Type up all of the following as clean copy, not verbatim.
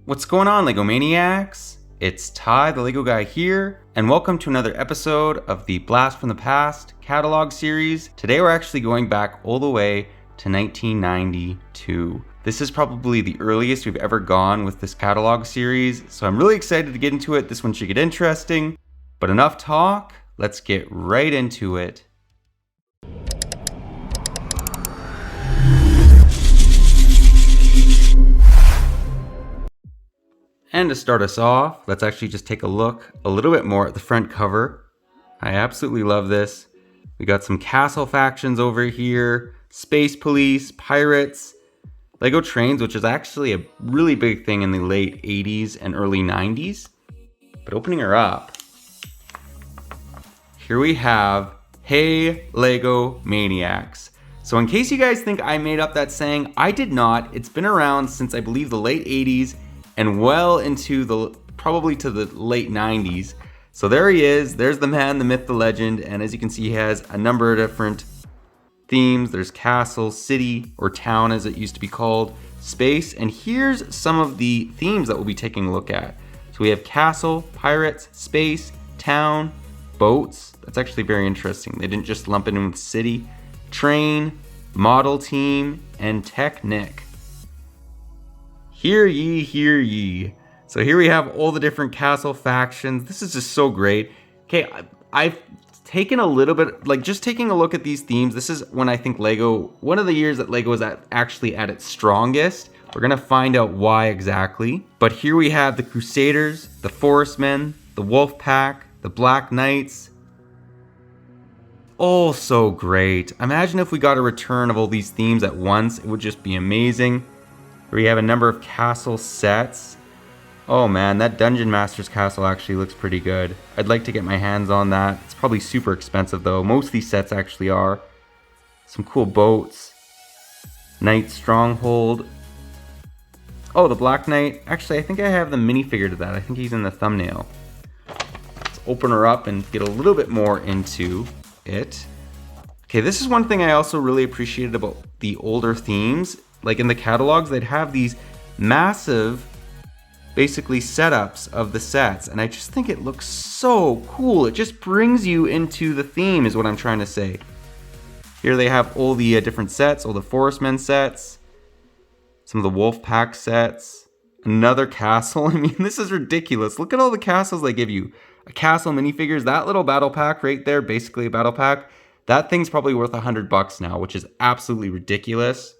What's going on, Lego Maniacs? It's Ty, the Lego guy here, and welcome to another episode of the Blast from the Past catalog series. Today we're actually going back all the way to 1992. This is probably the earliest we've ever gone with this catalog series, so I'm really excited to get into it. This one should get interesting, but enough talk, let's get right into it. And to start us off, let's actually just take a look a little bit more at the front cover. I absolutely love this. We got some castle factions over here, space police, pirates, Lego trains, which is actually a really big thing in the late 80s and early 90s. But opening her up, here we have, "Hey Lego Maniacs." So in case you guys think I made up that saying, I did not. It's been around since I believe the late 80s and well into probably to the late 90s. So there he is, there's the man, the myth, the legend, and as you can see he has a number of different themes. There's castle, city, or town as it used to be called, space, and here's some of the themes that we'll be taking a look at. So we have castle, pirates, space, town, boats. That's actually very interesting. They didn't just lump it in with city, train, model team, and Technic. Hear ye, hear ye. So here we have all the different castle factions. This is just so great. Okay, I've taken a little bit, like just taking a look at these themes. This is when I think Lego, one of the years that Lego is actually at its strongest. We're gonna find out why exactly. But here we have the Crusaders, the Forestmen, the Wolf Pack, the Black Knights. Oh, so great. Imagine if we got a return of all these themes at once. It would just be amazing. We have a number of castle sets. Oh man, that Dungeon Master's castle actually looks pretty good. I'd like to get my hands on that. It's probably super expensive though. Most of these sets actually are. Some cool boats. Knight Stronghold. Oh, the Black Knight. Actually, I think I have the minifigure to that. I think he's in the thumbnail. Let's open her up and get a little bit more into it. Okay, this is one thing I also really appreciated about the older themes. Like in the catalogs, they'd have these massive, basically setups of the sets. And I just think it looks so cool. It just brings you into the theme is what I'm trying to say. Here they have all the different sets, all the Forestmen sets, some of the Wolf Pack sets, another castle. I mean, this is ridiculous. Look at all the castles they give you. A castle minifigures, that little battle pack right there, basically a battle pack. That thing's probably worth $100 now, which is absolutely ridiculous.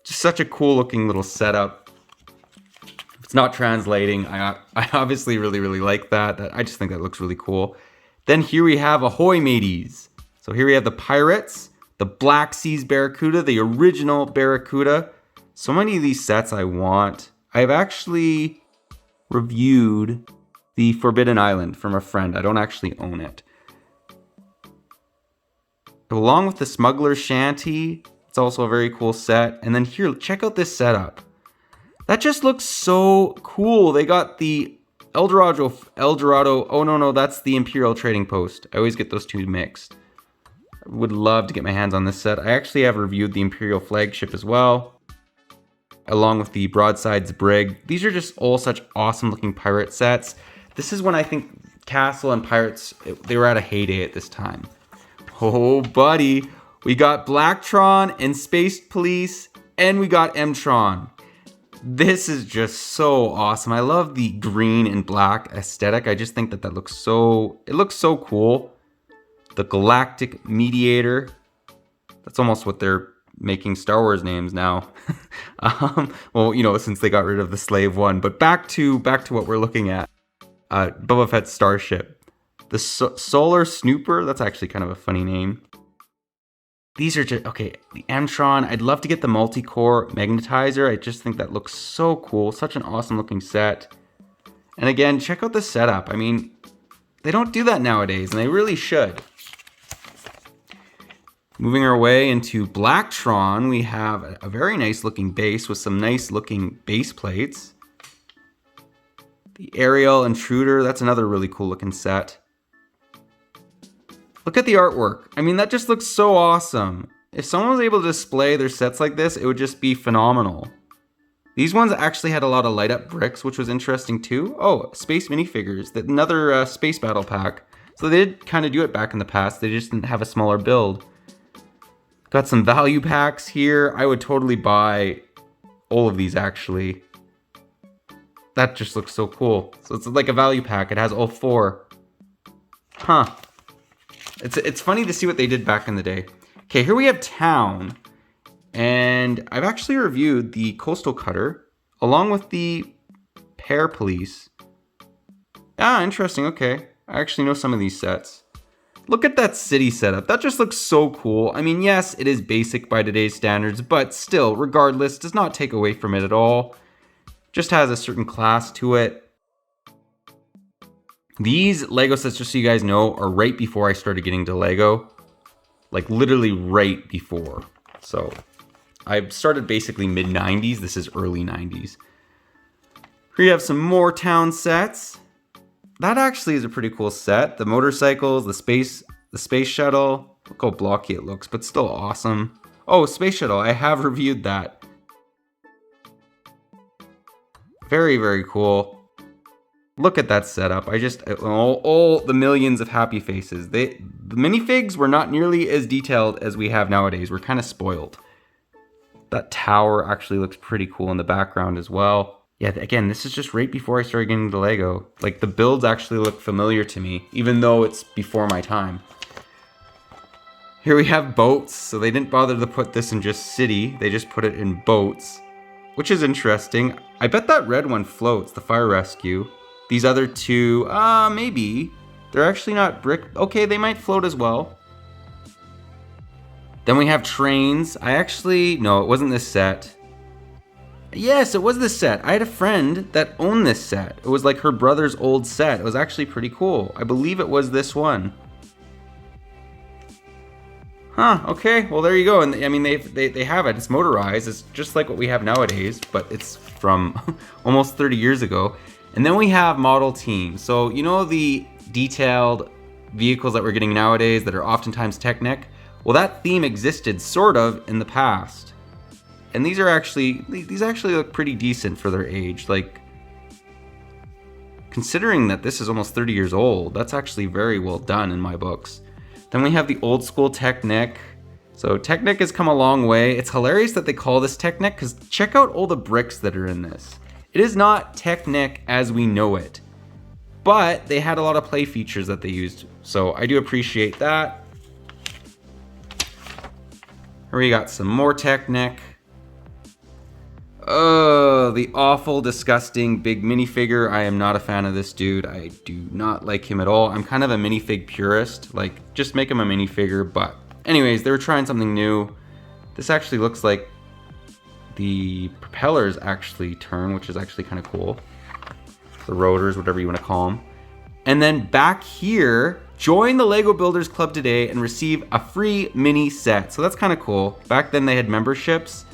Just such a cool looking little setup. If it's not translating, I obviously really like that. I just think that looks really cool. Then here we have Ahoy Mateys. So here we have the pirates, the Black Seas Barracuda, the original Barracuda. So many of these sets I want. I've actually reviewed the Forbidden Island from a friend. I don't actually own it. Along with the Smuggler's Shanty, it's also a very cool set. And then here, check out this setup. That just looks so cool. They got the El Dorado. Oh no, that's the Imperial Trading Post. I always get those two mixed. I would love to get my hands on this set. I actually have reviewed the Imperial Flagship as well, along with the Broadsides Brig. These are just all such awesome looking pirate sets. This is when I think Castle and Pirates, they were at a heyday at this time. Oh buddy. We got Blacktron and Space Police, and we got M-Tron. This is just so awesome. I love the green and black aesthetic. I just think that looks so, it looks so cool. The Galactic Mediator. That's almost what they're making Star Wars names now. Well, you know, since they got rid of the Slave One. But back to what we're looking at. Boba Fett's Starship. The Solar Snooper. That's actually kind of a funny name. These are just, okay, the M-Tron, I'd love to get the multi-core magnetizer. I just think that looks so cool. Such an awesome looking set. And again, check out the setup. I mean, they don't do that nowadays, and they really should. Moving our way into Blacktron, we have a very nice looking base with some nice looking base plates. The Ariel Intruder, that's another really cool looking set. Look at the artwork. I mean, that just looks so awesome. If someone was able to display their sets like this, it would just be phenomenal. These ones actually had a lot of light up bricks, which was interesting too. Oh, space minifigures, another space battle pack. So they did kind of do it back in the past. They just didn't have a smaller build. Got some value packs here. I would totally buy all of these actually. That just looks so cool. So it's like a value pack. It has all 4. Huh. It's funny to see what they did back in the day. Okay, here we have Town. And I've actually reviewed the Coastal Cutter along with the Pair Police. Ah, interesting. Okay. I actually know some of these sets. Look at that city setup. That just looks so cool. I mean, yes, it is basic by today's standards, but still, regardless, does not take away from it at all. Just has a certain class to it. These Lego sets, just so you guys know, are right before I started getting to Lego. Like literally right before. So I started basically mid-90s. This is early 90s. Here you have some more Town sets. That actually is a pretty cool set. The motorcycles, the space shuttle. Look how blocky it looks, but still awesome. Oh, space shuttle. I have reviewed that. Very, very cool. Look at that setup. All the millions of happy faces. The minifigs were not nearly as detailed as we have nowadays. We're kind of spoiled. That tower actually looks pretty cool in the background as well. Yeah, again, this is just right before I started getting into Lego. Like, the builds actually look familiar to me, even though it's before my time. Here we have boats. So they didn't bother to put this in just city. They just put it in boats, which is interesting. I bet that red one floats, the fire rescue. These other two, maybe. They're actually not brick. Okay, they might float as well. Then we have trains. No, it wasn't this set. Yes, it was this set. I had a friend that owned this set. It was like her brother's old set. It was actually pretty cool. I believe it was this one. Huh, okay, well there you go. And I mean, they have it. It's motorized. It's just like what we have nowadays, but it's from almost 30 years ago. And then we have model teams. So, you know the detailed vehicles that we're getting nowadays that are oftentimes Technic? Well, that theme existed sort of in the past. And these actually look pretty decent for their age. Like, considering that this is almost 30 years old, that's actually very well done in my books. Then we have the old school Technic. So Technic has come a long way. It's hilarious that they call this Technic because check out all the bricks that are in this. It is not Technic as we know it, but they had a lot of play features that they used. So I do appreciate that. Here we got some more Technic. Oh, the awful, disgusting big minifigure. I am not a fan of this dude. I do not like him at all. I'm kind of a minifig purist. Like, just make him a minifigure. But anyways, they were trying something new. This actually looks like the propellers actually turn, which is actually kind of cool. The rotors, whatever you want to call them. And then back here, join the Lego Builders Club today and receive a free mini set. So that's kind of cool. Back then they had memberships.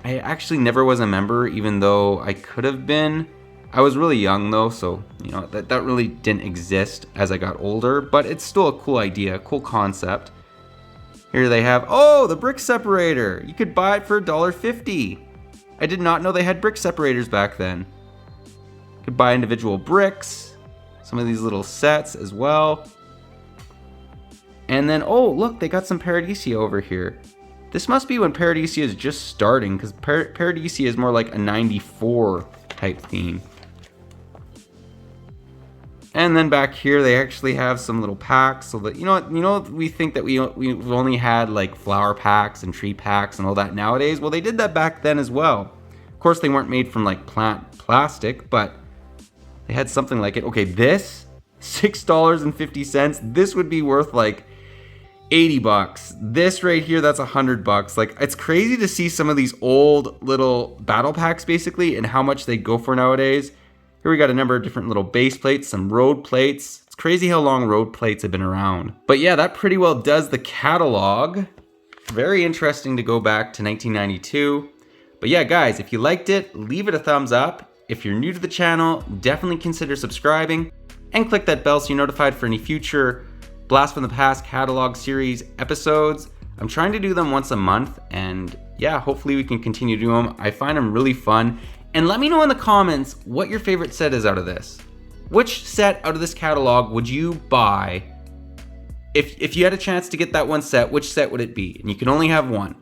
I actually never was a member, even though I could have been. I was really young though, so you know that really didn't exist as I got older, but it's still a cool idea, cool concept. Here they have, oh, the brick separator. You could buy it for $1.50. I did not know they had brick separators back then. You could buy individual bricks, some of these little sets as well. And then, oh, look, they got some Paradisia over here. This must be when Paradisia is just starting, because Paradisia is more like a 94 type theme. And then back here, they actually have some little packs, so that, you know, we think that we've only had like flower packs and tree packs and all that nowadays. Well, they did that back then as well. Of course, they weren't made from like plant plastic, but they had something like it. Okay, this, $6.50. This would be worth like $80. This right here, that's $100. Like, it's crazy to see some of these old little battle packs basically and how much they go for nowadays. Here we got a number of different little base plates, some road plates. It's crazy how long road plates have been around. But yeah, that pretty well does the catalog. Very interesting to go back to 1992. But yeah, guys, if you liked it, leave it a thumbs up. If you're new to the channel, definitely consider subscribing and click that bell so you're notified for any future Blast from the Past catalog series episodes. I'm trying to do them once a month, and yeah, hopefully we can continue to do them. I find them really fun, And let me know in the comments what your favorite set is out of this. Which set out of this catalog would you buy? If you had a chance to get that one set, which set would it be? And you can only have one.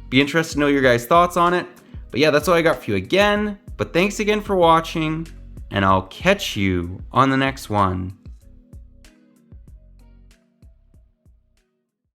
Be interested to know your guys' thoughts on it. But yeah, that's all I got for you again. But thanks again for watching, and I'll catch you on the next one.